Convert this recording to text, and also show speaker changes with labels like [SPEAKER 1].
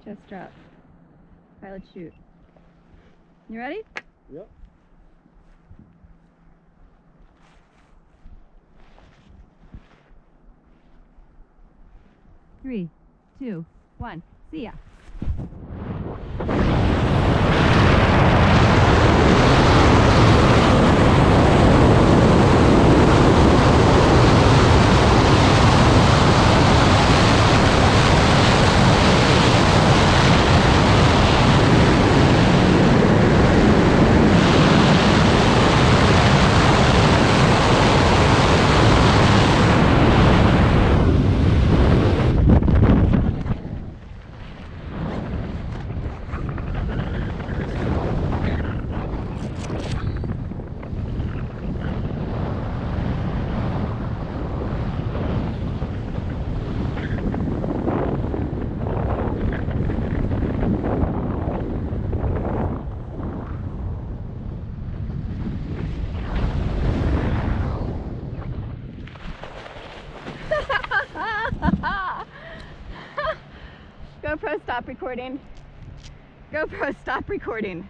[SPEAKER 1] Chest strap. Pilot chute. You ready?
[SPEAKER 2] Yep.
[SPEAKER 1] Three, two, one. See ya. GoPro, stop recording. GoPro, stop recording.